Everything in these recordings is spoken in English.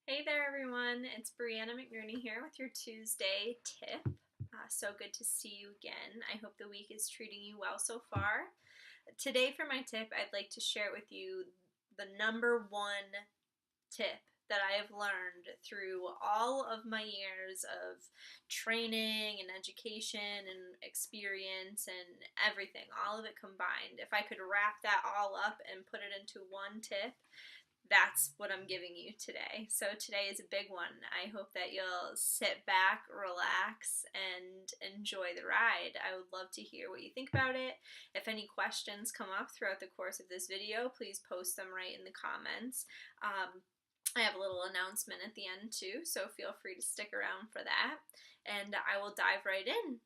Hey there, everyone. It's Brianna McNerney here with your Tuesday tip. So good to see you again. I hope the week is treating you well so far. Today, for my tip, I'd like to share with you the number one tip that I have learned through all of my years of training and education and experience and everything, all of it combined. If I could wrap that all up and put it into one tip, that's what I'm giving you today. So today is a big one. I hope that you'll sit back, relax, and enjoy the ride. I would love to hear what you think about it. If any questions come up throughout the course of this video, please post them right in the comments. I have a little announcement at the end too, so feel free to stick around for that. And I will dive right in.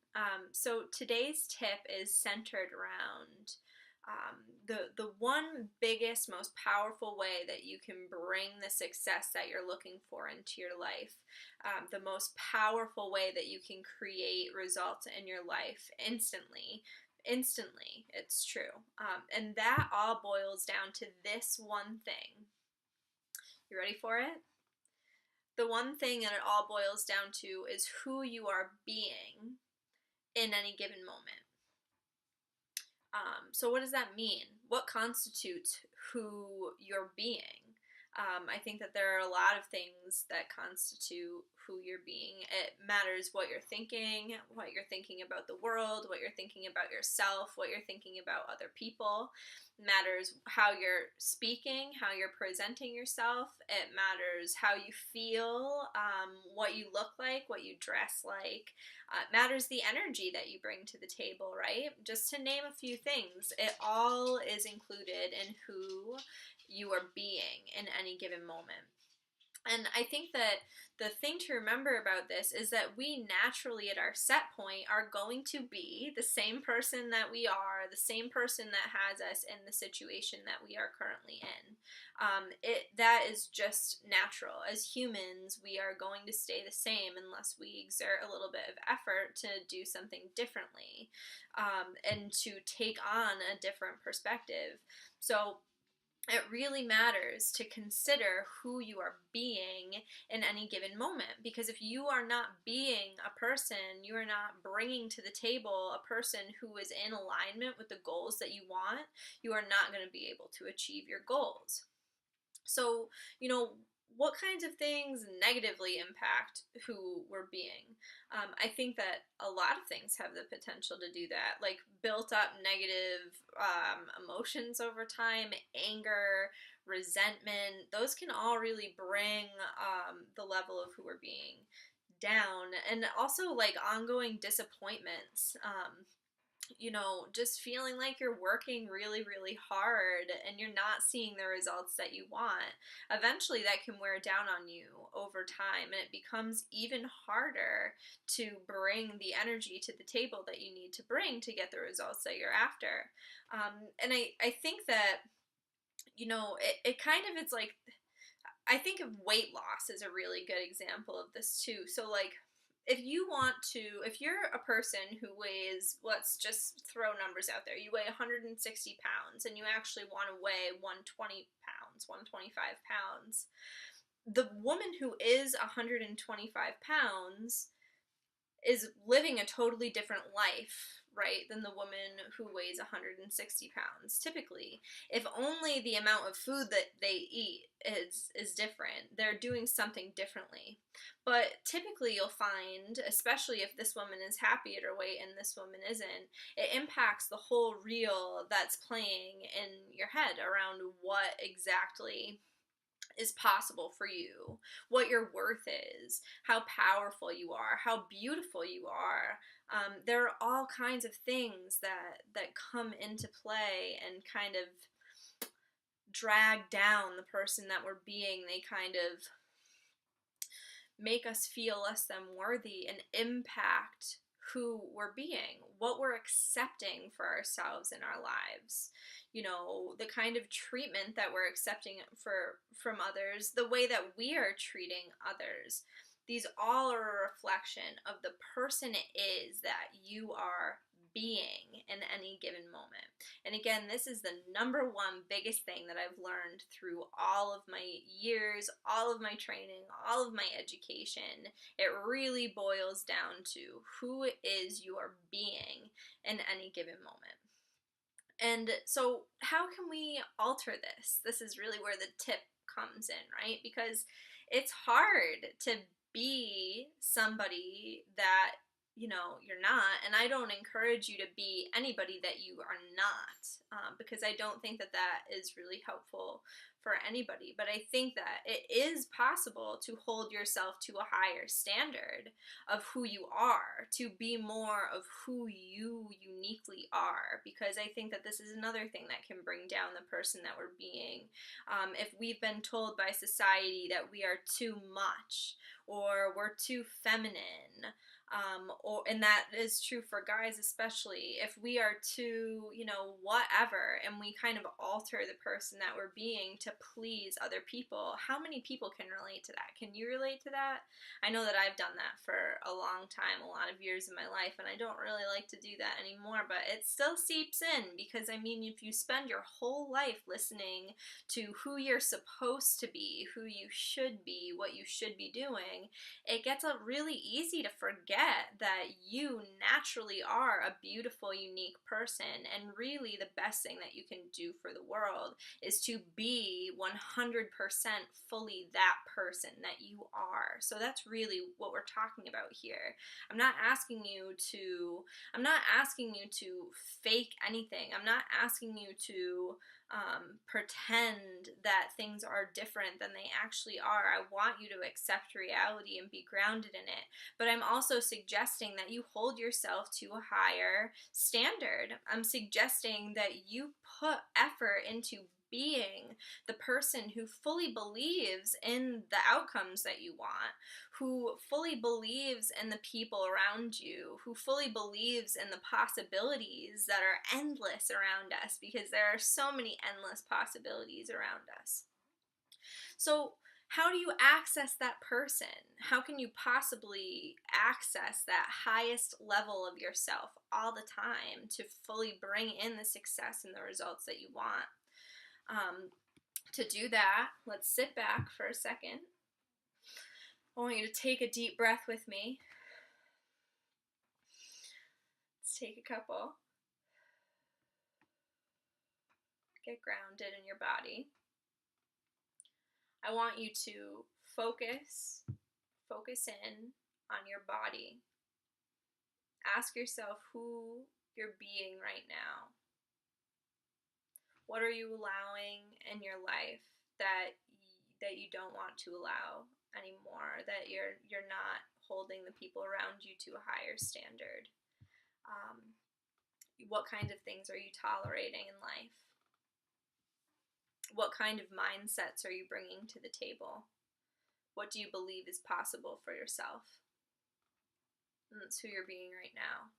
So today's tip is centered around the one biggest, most powerful way that you can bring the success that you're looking for into your life, the most powerful way that you can create results in your life instantly, it's true. And that all boils down to this one thing. You ready for it? The one thing that it all boils down to is who you are being in any given moment. So what does that mean? What constitutes who you're being? I think that there are a lot of things that constitute who you're being. It matters what you're thinking about the world, what you're thinking about yourself, what you're thinking about other people. It matters how you're speaking, how you're presenting yourself. It matters how you feel, what you look like, what you dress like. It matters the energy that you bring to the table, right? Just to name a few things, it all is included in who you are being in any given moment. And I think that the thing to remember about this is that we naturally, at our set point, are going to be the same person that we are, the same person that has us in the situation that we are currently in. That is just natural. As humans, we are going to stay the same unless we exert a little bit of effort to do something differently, and to take on a different perspective. So it really matters to consider who you are being in any given moment, because if you are not being a person, you are not bringing to the table a person who is in alignment with the goals that you want, you are not going to be able to achieve your goals. So, what kinds of things negatively impact who we're being? I think that a lot of things have the potential to do that, like built up negative emotions over time, anger, resentment. Those can all really bring the level of who we're being down, and also like ongoing disappointments. Just feeling like you're working really, really hard and you're not seeing the results that you want. Eventually, that can wear down on you over time, and it becomes even harder to bring the energy to the table that you need to bring to get the results that you're after. And I think that, it kind of, it's like, I think of weight loss as a really good example of this too. So, like, if you're a person who weighs, let's just throw numbers out there, you weigh 160 pounds and you actually want to weigh 120 pounds, 125 pounds, the woman who is 125 pounds is living a totally different life, right, than the woman who weighs 160 pounds. Typically, if only the amount of food that they eat is different, they're doing something differently. But typically, you'll find, especially if this woman is happy at her weight and this woman isn't, it impacts the whole reel that's playing in your head around what exactly is possible for you, what your worth is, how powerful you are, how beautiful you are. There are all kinds of things that come into play and kind of drag down the person that we're being. They kind of make us feel less than worthy and impact who we're being, what we're accepting for ourselves in our lives, the kind of treatment that we're accepting from others, the way that we are treating others. These all are a reflection of the person it is that you are being in any given moment. And again, this is the number one biggest thing that I've learned through all of my years, all of my training, all of my education. It really boils down to who it is you are being in any given moment. And so, how can we alter this? This is really where the tip comes in, right? Because it's hard to be somebody that you're not, and I don't encourage you to be anybody that you are not, because I don't think that that is really helpful for anybody. But I think that it is possible to hold yourself to a higher standard of who you are, to be more of who you uniquely are, because I think that this is another thing that can bring down the person that we're being. If we've been told by society that we are too much, or we're too feminine, and that is true for guys especially, if we are too, whatever, and we kind of alter the person that we're being to please other people. How many people can relate to that? Can you relate to that? I know that I've done that for a long time, a lot of years in my life, and I don't really like to do that anymore, but it still seeps in, because I mean, if you spend your whole life listening to who you're supposed to be, who you should be, what you should be doing, it gets really easy to forget that you naturally are a beautiful, unique person, and really the best thing that you can do for the world is to be 100% fully that person that you are. So that's really what we're talking about here. I'm not asking you to fake anything. I'm not asking you to pretend that things are different than they actually are. I want you to accept reality and be grounded in it. But I'm also suggesting that you hold yourself to a higher standard. I'm suggesting that you put effort into being the person who fully believes in the outcomes that you want, who fully believes in the people around you, who fully believes in the possibilities that are endless around us, because there are so many endless possibilities around us. So, how do you access that person? How can you possibly access that highest level of yourself all the time to fully bring in the success and the results that you want? To do that, let's sit back for a second. I want you to take a deep breath with me. Let's take a couple. Get grounded in your body. I want you to focus in on your body. Ask yourself who you're being right now. What are you allowing in your life that you don't want to allow anymore? That you're not holding the people around you to a higher standard? What kind of things are you tolerating in life? What kind of mindsets are you bringing to the table? What do you believe is possible for yourself? And that's who you're being right now.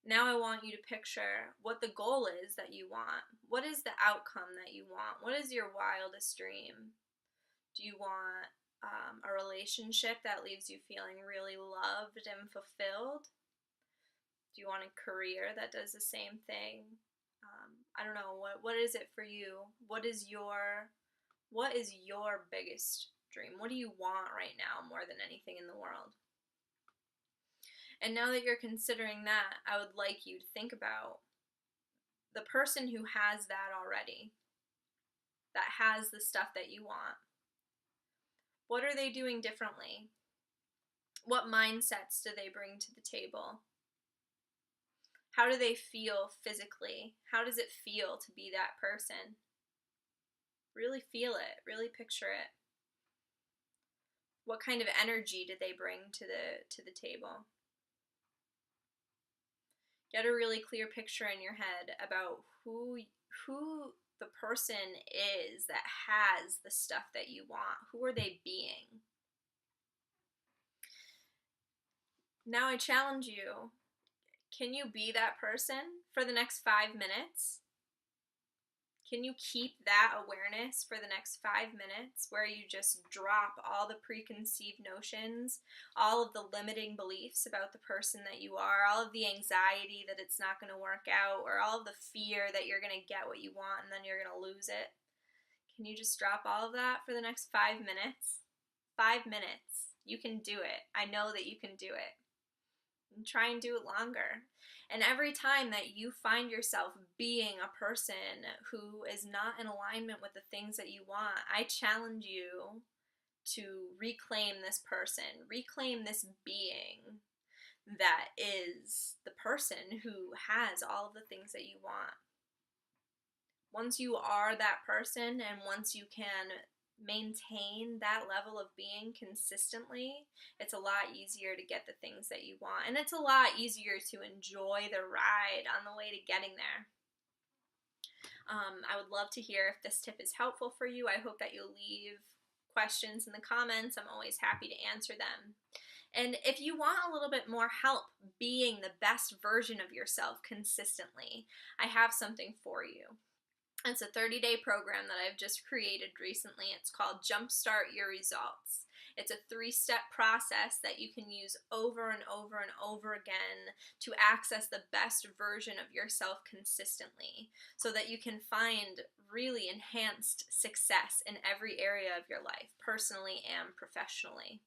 Now I want you to picture what the goal is that you want. What is the outcome that you want? What is your wildest dream? Do you want a relationship that leaves you feeling really loved and fulfilled? Do you want a career that does the same thing? I don't know, what is it for you? What is your biggest dream? What do you want right now more than anything in the world? And now that you're considering that, I would like you to think about the person who has that already, that has the stuff that you want. What are they doing differently? What mindsets do they bring to the table? How do they feel physically? How does it feel to be that person? Really feel it. Really picture it. What kind of energy do they bring to the table? Get a really clear picture in your head about who the person is that has the stuff that you want. Who are they being? Now I challenge you. Can you be that person for the next 5 minutes? Can you keep that awareness for the next 5 minutes where you just drop all the preconceived notions, all of the limiting beliefs about the person that you are, all of the anxiety that it's not going to work out, or all of the fear that you're going to get what you want and then you're going to lose it? Can you just drop all of that for the next 5 minutes? 5 minutes. You can do it. I know that you can do it. And try and do it longer. And every time that you find yourself being a person who is not in alignment with the things that you want, I challenge you to reclaim this person, reclaim this being that is the person who has all of the things that you want. Once you are that person and once you can maintain that level of being consistently, it's a lot easier to get the things that you want. And it's a lot easier to enjoy the ride on the way to getting there. I would love to hear if this tip is helpful for you. I hope that you'll leave questions in the comments. I'm always happy to answer them. And if you want a little bit more help being the best version of yourself consistently, I have something for you. It's a 30-day program that I've just created recently. It's called Jumpstart Your Results. It's a 3-step process that you can use over and over and over again to access the best version of yourself consistently so that you can find really enhanced success in every area of your life, personally and professionally.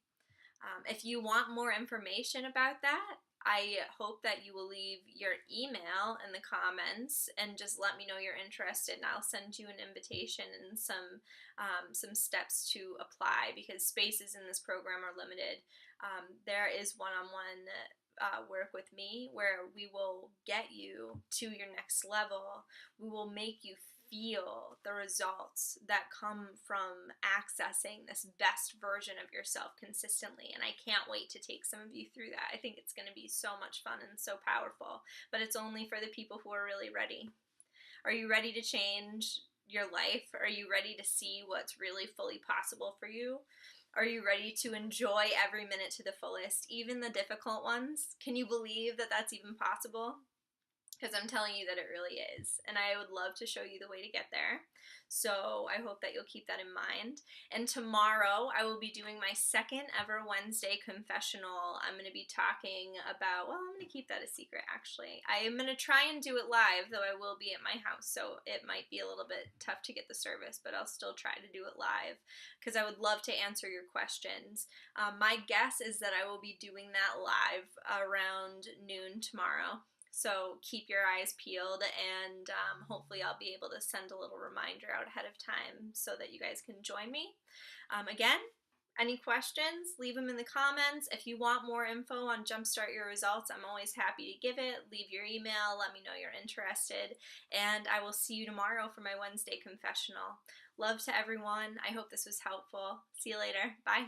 If you want more information about that, I hope that you will leave your email in the comments and just let me know you're interested, and I'll send you an invitation and some steps to apply, because spaces in this program are limited. There is one-on-one work with me where we will get you to your next level. We will make you feel the results that come from accessing this best version of yourself consistently, and I can't wait to take some of you through that. I think it's going to be so much fun and so powerful, but it's only for the people who are really ready. Are you ready to change your life? Are you ready to see what's really fully possible for you? Are you ready to enjoy every minute to the fullest, even the difficult ones? Can you believe that that's even possible? Because I'm telling you that it really is, and I would love to show you the way to get there. So I hope that you'll keep that in mind. And tomorrow I will be doing my second ever Wednesday confessional. I'm going to be talking about, well, I'm going to keep that a secret actually. I am going to try and do it live, though I will be at my house, so it might be a little bit tough to get the service, but I'll still try to do it live because I would love to answer your questions. My guess is that I will be doing that live around noon tomorrow. So keep your eyes peeled, and hopefully I'll be able to send a little reminder out ahead of time so that you guys can join me. Again, any questions, leave them in the comments. If you want more info on Jumpstart Your Results, I'm always happy to give it. Leave your email, let me know you're interested, and I will see you tomorrow for my Wednesday confessional. Love to everyone. I hope this was helpful. See you later. Bye.